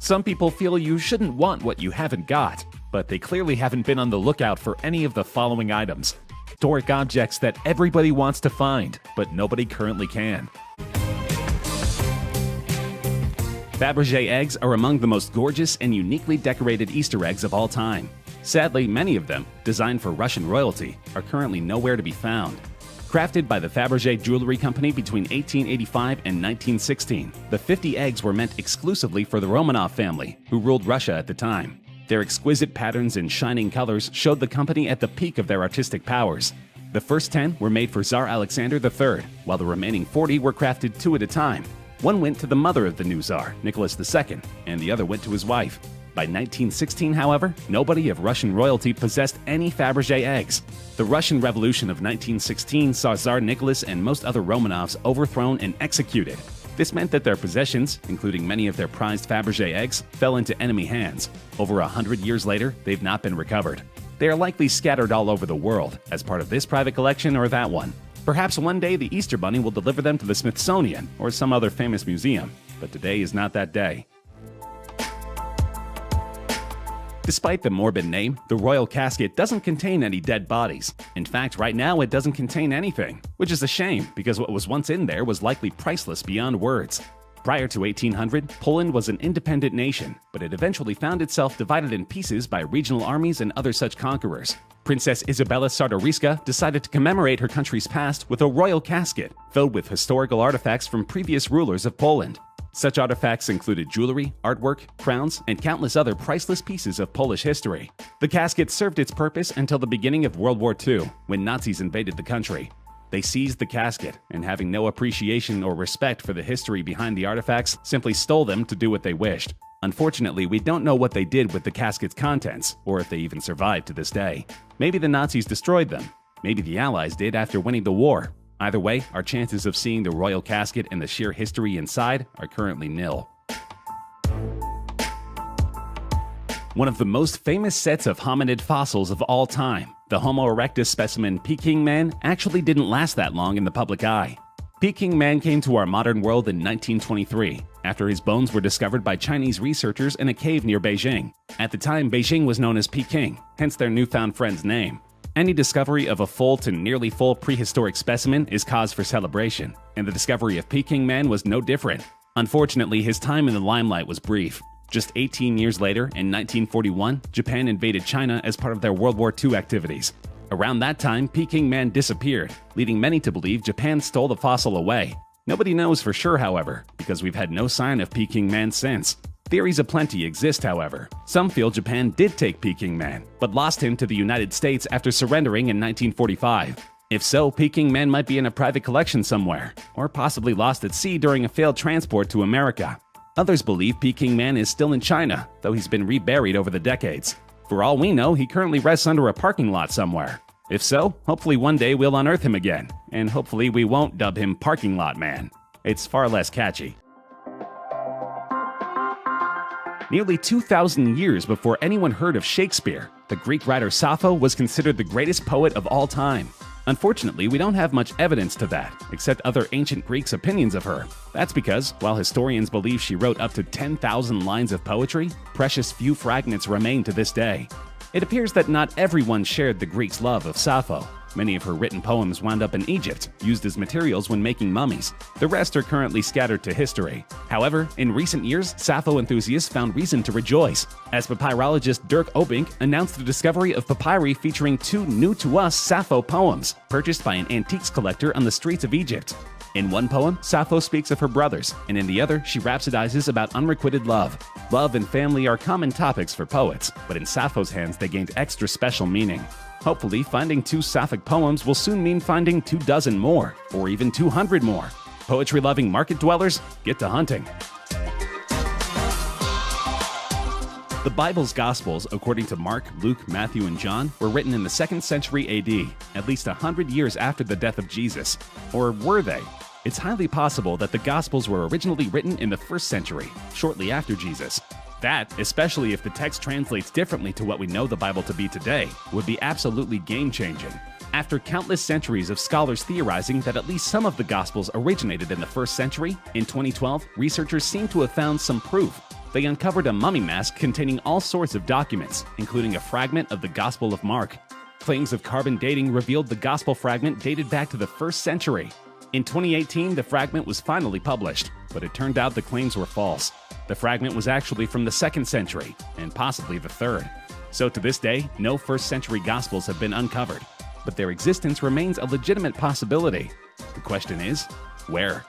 Some people feel you shouldn't want what you haven't got, but they clearly haven't been on the lookout for any of the following items. Historic objects that everybody wants to find, but nobody currently can. Faberge eggs are among the most gorgeous and uniquely decorated Easter eggs of all time. Sadly, many of them, designed for Russian royalty, are currently nowhere to be found. Crafted by the Faberge Jewelry Company between 1885 and 1916, the 50 eggs were meant exclusively for the Romanov family, who ruled Russia at the time. Their exquisite patterns and shining colors showed the company at the peak of their artistic powers. The first 10 were made for Tsar Alexander III, while the remaining 40 were crafted 2 at a time. One went to the mother of the new Tsar, Nicholas II, and the other went to his wife. By 1916, however, nobody of Russian royalty possessed any Faberge eggs. The Russian Revolution of 1916 saw Tsar Nicholas and most other Romanovs overthrown and executed. This meant that their possessions, including many of their prized Faberge eggs, fell into enemy hands. Over 100 years later, they've not been recovered. They are likely scattered all over the world, as part of this private collection or that one. Perhaps one day the Easter Bunny will deliver them to the Smithsonian or some other famous museum, but today is not that day. Despite the morbid name, the royal casket doesn't contain any dead bodies. In fact, right now it doesn't contain anything, which is a shame because what was once in there was likely priceless beyond words. Prior to 1800, Poland was an independent nation, but it eventually found itself divided in pieces by regional armies and other such conquerors. Princess Izabela Czartoryska decided to commemorate her country's past with a royal casket filled with historical artifacts from previous rulers of Poland. Such artifacts included jewelry, artwork, crowns, and countless other priceless pieces of Polish history. The casket served its purpose until the beginning of World War II, when Nazis invaded the country. They seized the casket, and having no appreciation or respect for the history behind the artifacts, simply stole them to do what they wished. Unfortunately, we don't know what they did with the casket's contents, or if they even survived to this day. Maybe the Nazis destroyed them. Maybe the Allies did after winning the war. Either way, our chances of seeing the royal casket and the sheer history inside are currently nil. One of the most famous sets of hominid fossils of all time, the Homo erectus specimen Peking Man, actually didn't last that long in the public eye. Peking Man came to our modern world in 1923, after his bones were discovered by Chinese researchers in a cave near Beijing. At the time, Beijing was known as Peking, hence their newfound friend's name. Any discovery of a full to nearly full prehistoric specimen is cause for celebration, and the discovery of Peking Man was no different. Unfortunately, his time in the limelight was brief. Just 18 years later, in 1941, Japan invaded China as part of their World War II activities. Around that time, Peking Man disappeared, leading many to believe Japan stole the fossil away. Nobody knows for sure, however, because we've had no sign of Peking Man since. Theories aplenty exist, however. Some feel Japan did take Peking Man, but lost him to the United States after surrendering in 1945. If so, Peking Man might be in a private collection somewhere, or possibly lost at sea during a failed transport to America. Others believe Peking Man is still in China, though he's been reburied over the decades. For all we know, he currently rests under a parking lot somewhere. If so, hopefully one day we'll unearth him again, and hopefully we won't dub him Parking Lot Man. It's far less catchy. Nearly 2,000 years before anyone heard of Shakespeare, the Greek writer Sappho was considered the greatest poet of all time. Unfortunately, we don't have much evidence to that, except other ancient Greeks' opinions of her. That's because, while historians believe she wrote up to 10,000 lines of poetry, precious few fragments remain to this day. It appears that not everyone shared the Greeks' love of Sappho. Many of her written poems wound up in Egypt, used as materials when making mummies. The rest are currently scattered to history. However, in recent years, Sappho enthusiasts found reason to rejoice, as papyrologist Dirk Obink announced the discovery of papyri featuring 2 new-to-us Sappho poems, purchased by an antiques collector on the streets of Egypt. In one poem, Sappho speaks of her brothers, and in the other, she rhapsodizes about unrequited love. Love and family are common topics for poets, but in Sappho's hands they gained extra special meaning. Hopefully, finding 2 Sapphic poems will soon mean finding 24 more, or even 200 more. Poetry-loving market dwellers, get to hunting. The Bible's Gospels, according to Mark, Luke, Matthew, and John, were written in the 2nd century AD, at least 100 years after the death of Jesus. Or were they? It's highly possible that the Gospels were originally written in the 1st century, shortly after Jesus. That, especially if the text translates differently to what we know the Bible to be today, would be absolutely game-changing. After countless centuries of scholars theorizing that at least some of the Gospels originated in the 1st century, in 2012, researchers seem to have found some proof. they uncovered a mummy mask containing all sorts of documents, including a fragment of the Gospel of Mark. Claims of carbon dating revealed the Gospel fragment dated back to the 1st century. In 2018, the fragment was finally published, but it turned out the claims were false. The fragment was actually from the 2nd century, and possibly the 3rd. So to this day, no 1st century Gospels have been uncovered, but their existence remains a legitimate possibility. The question is, where?